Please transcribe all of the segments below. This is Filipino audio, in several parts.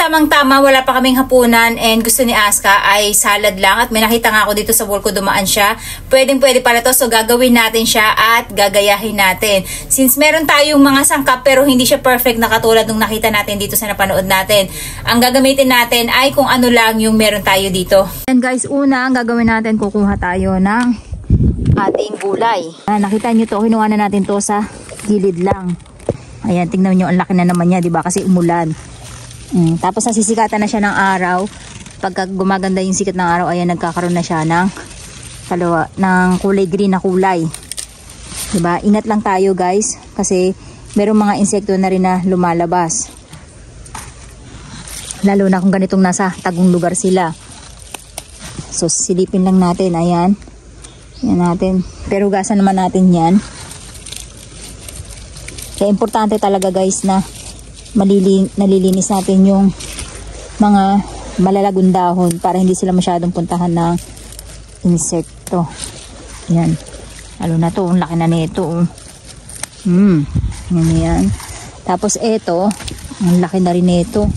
tamang-tama, wala pa kaming hapunan and gusto ni Aska ay salad lang. At may nakita nga ako dito sa bowl ko, dumaan siya. Pwedeng-pwede pala to. So gagawin natin siya at gagayahin natin. Since meron tayong mga sangkap pero hindi siya perfect na katulad nung nakita natin dito sa napanood natin. Ang gagamitin natin ay kung ano lang yung meron tayo dito. And guys, una ang gagawin natin, kukuha tayo ng ating gulay. Nakita nyo to, kinuha na natin to sa gilid lang. Ayan, tingnan nyo, ang laki na naman niya, diba? Kasi umulan. Tapos nasisikatan na siya ng araw. Pagka gumaganda yung sikat ng araw, ayan, nagkakaroon na siya ng kulay green na kulay. Diba? Ingat lang tayo guys, kasi merong mga insekto na rin na lumalabas. Lalo na kung ganitong nasa tagong lugar sila. So silipin lang natin, ayan. Yan natin. Pero gasan naman natin yan. Kaya importante talaga guys na nalilinis natin yung mga malalagong dahon para hindi sila masyadong puntahan ng insekto. Yan. Lalo na to, ang laki na nito. Yan. Tapos ito, ang laki na rin nito.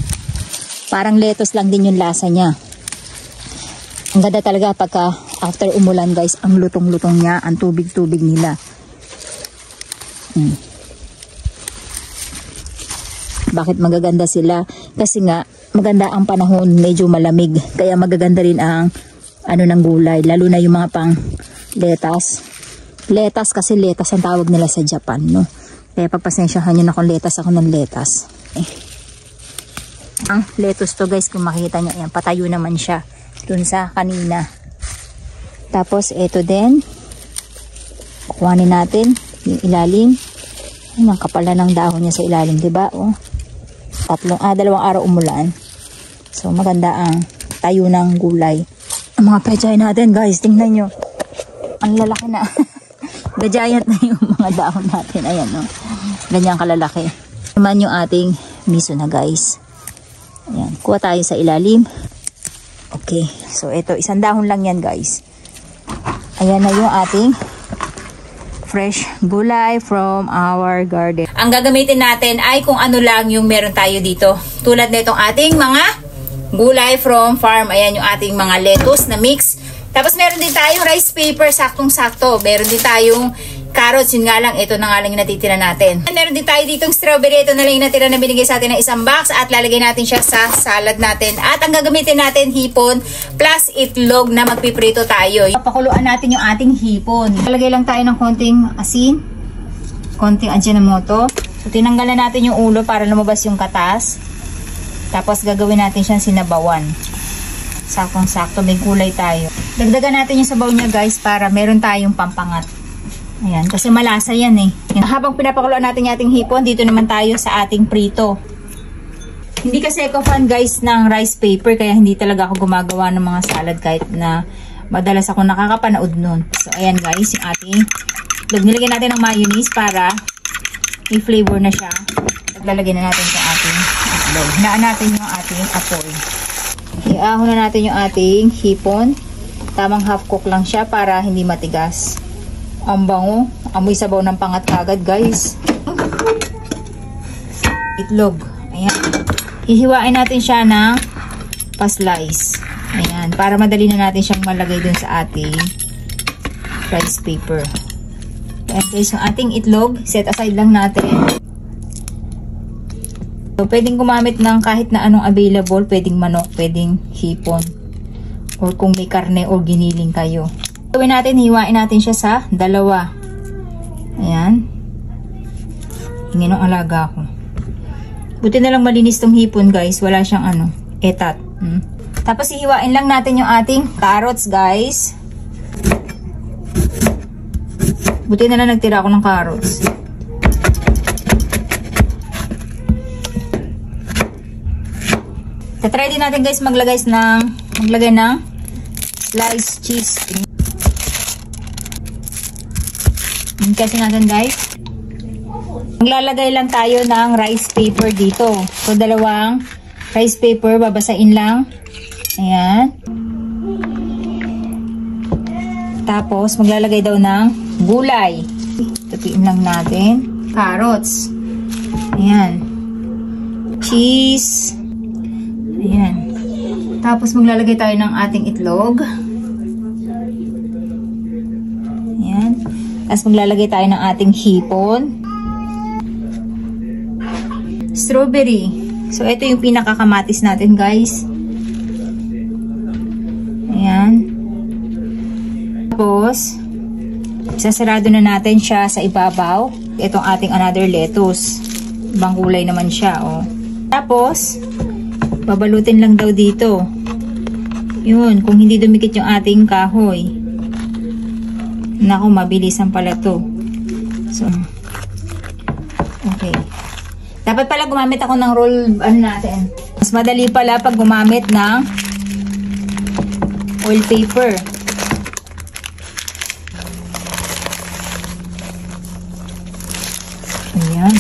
Parang lettuce lang din yung lasa niya. Ang ganda talaga pagka after umulan guys, ang lutong-lutong niya, ang tubig-tubig nila. Bakit magaganda sila? Kasi nga maganda ang panahon, medyo malamig, kaya magaganda rin ang ng gulay, lalo na yung mga pang letas kasi letas ang tawag nila sa Japan, no? Kaya pagpasensyahan nyo na kung letas ako ng letas. Ang lettuce to guys, kung makikita nyo, ayan, patayo naman siya dun sa kanina. Tapos ito din, kukuhanin natin yung ilalim. Ang kapal na ng dahon niya sa ilalim, diba? Dalawang araw umulan. So maganda ang tayo ng gulay. Ang mga pechay natin guys, tingnan nyo, ang lalaki na. The giant na yung mga dahon natin. Ayan, no? Ganyan kalalaki. Naman yung ating miso na guys. Ayan, kuha tayo sa ilalim. Okay, so ito, isang dahon lang yan guys. Ayan na yung ating fresh gulay from our garden. Ang gagamitin natin ay kung ano lang yung meron tayo dito. Tulad nitong ating mga gulay from farm. Ayan yung ating mga lettuce na mix. Tapos meron din tayong rice paper, saktong-sakto. Meron din tayong carrots, yun nga lang, ito na nga lang yung natitira natin. Meron din tayo ditong strawberry, ito na lang yung natira na binigay sa atin ng isang box at lalagay natin siya sa salad natin. At ang gagamitin natin, hipon plus itlog na magpiprito tayo. Papakuluan natin yung ating hipon. Lalagay lang tayo ng konting asin, konting Ajinomoto. So tinanggalan natin yung ulo para lumabas yung katas. Tapos gagawin natin siyang sinabawan. Saktong-sakto, may gulay tayo. Dagdagan natin yung sabaw niya guys para meron tayong pampangat. Ayan, kasi malasa yan eh. Habang pinapakuluan natin yung ating hipon, dito naman tayo sa ating prito. Hindi kasi ako fan guys ng rice paper, kaya hindi talaga ako gumagawa ng mga salad kahit na madalas ako nakakapanood nun. So ayan guys, yung ating nilagyan natin ng mayonnaise para may flavor na siya. Lalagyan na natin yung ating itlog. Hinaan natin yung ating apoy. Iahon na natin yung ating hipon. Tamang half cook lang siya para hindi matigas. Ang bango. Amoy sabaw ng pangat kagad guys. Itlog. Ayan. Hihiwain natin siya ng pa-slice. Ayan. Para madali na natin siyang malagay dun sa ating rice paper. Ayan guys. Yung ating itlog, set aside lang natin. So, pwedeng gumamit ng kahit na anong available. Pwedeng manok, pwedeng hipon. Or kung may karne o giniling kayo. Gawin natin, hiwain natin siya sa dalawa. Ayan. Hingin ng alaga ko. Buti na lang malinis tong hipon guys. Wala siyang etat. Tapos hihiwain lang natin yung ating carrots guys. Buti na lang nagtira ako ng carrots. Tatry din natin guys maglagay ng sliced cheese. Kasi natin guys. Maglalagay lang tayo ng rice paper dito. So dalawang rice paper, babasain lang. Ayan. Tapos maglalagay daw ng gulay. Tupiin lang natin. Carrots. Ayan. Cheese. Ayan. Tapos maglalagay tayo ng ating itlog. Ayan. Tapos maglalagay tayo ng ating hipon. Strawberry. So, ito yung pinakakamatis natin, guys. Ayan. Tapos, sasarado na natin siya sa ibabaw. Itong ating another lettuce. Ibang kulay naman siya, oh. Tapos, babalutin lang daw dito. Yun, kung hindi dumikit yung ating kahoy. Naku, mabilisan pala to. So, okay. Dapat pala gumamit ako ng roll, ano natin. Mas madali pala pag gumamit ng oil paper. Ayan.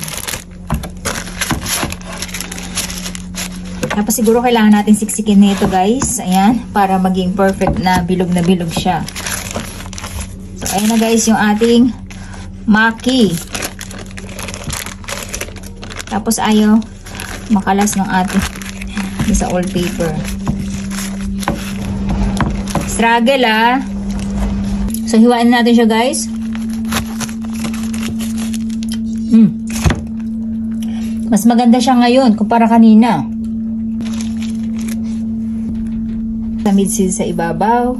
Tapos siguro kailangan natin siksikin nito, guys. Ayan, para maging perfect na bilog siya. So, ayan na guys yung ating maki. Tapos ayaw makalas ng ating sa oil paper. Struggle, ah. So, hiwain natin siya, guys. Mas maganda siya ngayon kumpara kanina. Sesame seed sa ibabaw.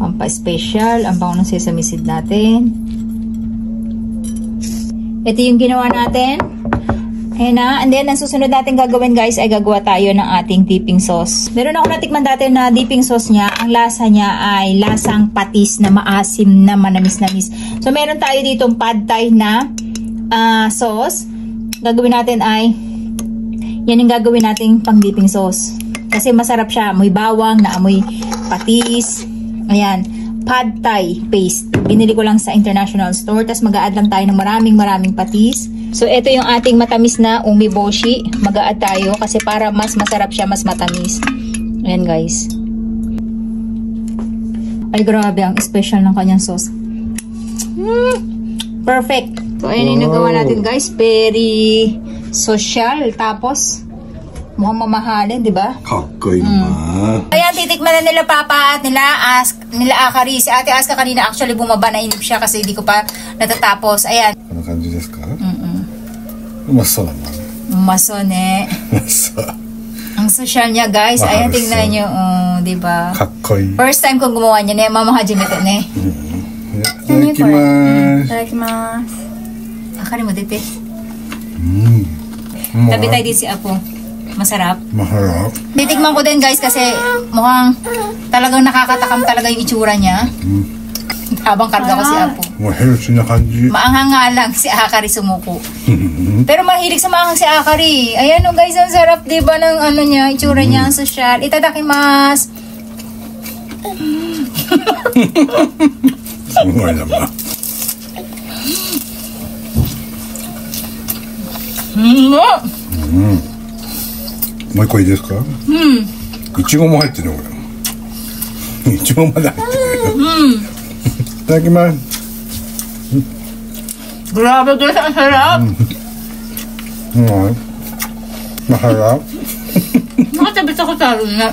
Pampa-special. Ang bango ng sesame seed natin. Ito yung ginawa natin. Ayan na. And then, ang susunod natin gagawin, guys, ay gagawa tayo ng ating dipping sauce. Meron ako natikman dati na dipping sauce niya. Ang lasa niya ay lasang patis na maasim na manamis-namis. So, meron tayo ditong pad thai na sauce. Gagawin natin ay yan yung gagawin nating pang dipping sauce. Kasi masarap siya. Amoy bawang, na amoy patis. Ayan. Pad thai paste. Binili ko lang sa international store. Tapos mag-a-add lang tayo ng maraming patis. So, ito yung ating matamis na umeboshi. Mag-a-add tayo kasi para mas masarap siya, mas matamis. Ayan, guys. Ay, grabe. Ang special ng kanyang sauce. Perfect. So, ayan yung nagawa natin, guys. Very social. Tapos, mukhang mamahalin, di ba? Kakoy naman. Ayan, titikman na nila Papa at nila Akari. Si Ate Aska kanina actually bumaba na inip siya kasi hindi ko pa natatapos. Ayan. Ano kanji desu ka? Umaso naman. Umaso, ne. Umaso. Ang social niya, guys. Ayan, tingnan nyo. Di ba? Kakoy. First time kong gumawa niya, ne. Mama hajimete, ne. Itadakimasu. Itadakimasu. Akari mo, dite. Tabi tayo din si Apo. Masarap. Maharap. Titikman ko din, guys, kasi mukhang talagang nakakatakam talaga yung itsura niya. Habang karga ko si Apo. Healthy na kanji. Maanghang nga lang si Akari sumuko. Pero mahilig sa maanghang si Akari. Ayan o, guys, ang sarap, diba, ng ano niya, itsura niya, ang social. Itadakimasu. Sumay naman. Moう一個いいですか？いちごも入ってるのこれ。いちごまで入ってる。いただきます。Grabe, guys, ang sarap. Maharap. Nakatabit ako sa na.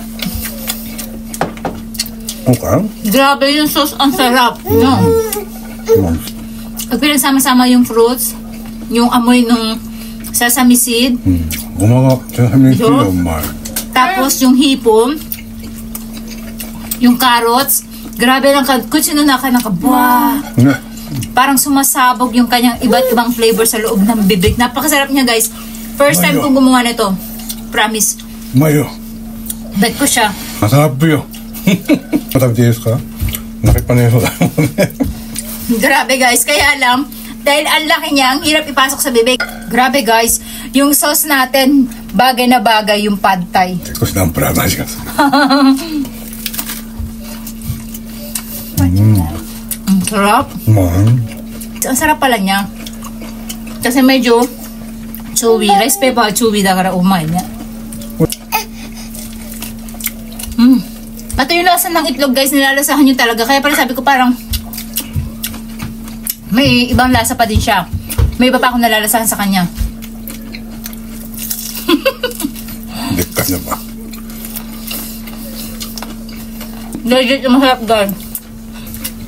Okay. Grabe yung sauce, ang sarap. No? Pag pinagsama-sama yung fruits, yung amoy ng sesame seed, sesame seed umay. Tapos yung hipon, yung carrots, grabe lang kutsino na ka nakabuwa. Parang sumasabog yung kanyang iba't ibang flavor sa loob ng bibig. Napakasarap niya, guys. First time kong gumawa nito. Promise. Mayo. Bet ko siya. Masarap po yun. Matabiti desu ka? Nakipaneso lang. Grabe, guys. Kaya lang, dahil ang laki niya, ang hirap ipasok sa bibig. Grabe, guys. Yung sauce natin, bagay na bagay yung pad thai. Tapos na ang prana siya. Ang sarap. Ang sarap pala niya. Kasi medyo chewy. Rice paper chewy dagara umay niya. Ito yung lasa ng itlog, guys. Nilalasahan nyo talaga. Kaya pala sabi ko parang may ibang lasa pa din siya. May iba pa akong nalalasahan sa kanya. Dekka na ba? Legit masarap guys.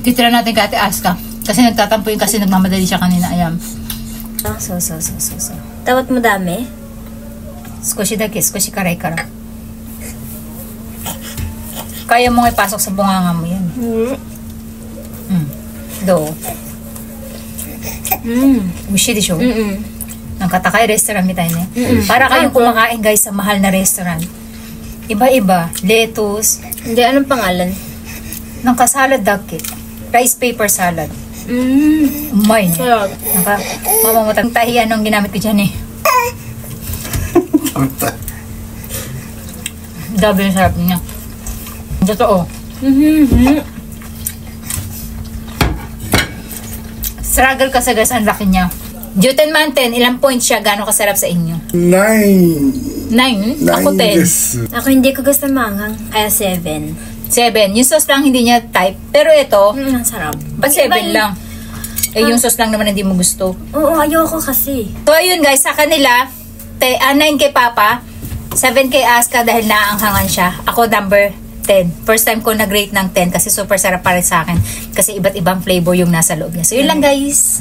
Titira natin kay Ate Aska. Kasi nagtatampo yun kasi nagmamadali siya kanina. Ayan. So. Tawat mo dami? Squishy daki, squishy karay-kara. Kaya mong ipasok sa bunganga mo yan. Do. Wishi di siyo. Ang katakay restaurant mitay na. Para kayong kumakain guys sa mahal na restaurant. Iba-iba. Lettuce. Hindi, anong pangalan? Nang kasalad daki. Rice paper salad. Umay niya. Mamamatang tahiyan ang ginamit ko dyan eh. Grabe yung sarap niya. Totoo. Struggle kasi guys, ang laki niya. Juten man 10, ilang points siya, gano'ng kasarap sa inyo? 9 Ako 10. です。 Ako hindi ko gusto manghang. Kaya 7. 7. Yung sauce lang hindi niya type. Pero ito, Ang sarap. ba't 7 lang? Eh, yung sauce lang naman hindi mo gusto. Oo, ayoko kasi. So, ayun guys, sa kanila, 9 kay Papa, 7 kay Aska dahil naanghangan siya. Ako number 10. First time ko nag-rate ng 10 kasi super sarap para sa akin. Kasi iba't ibang flavor yung nasa loob niya. So, yun lang guys.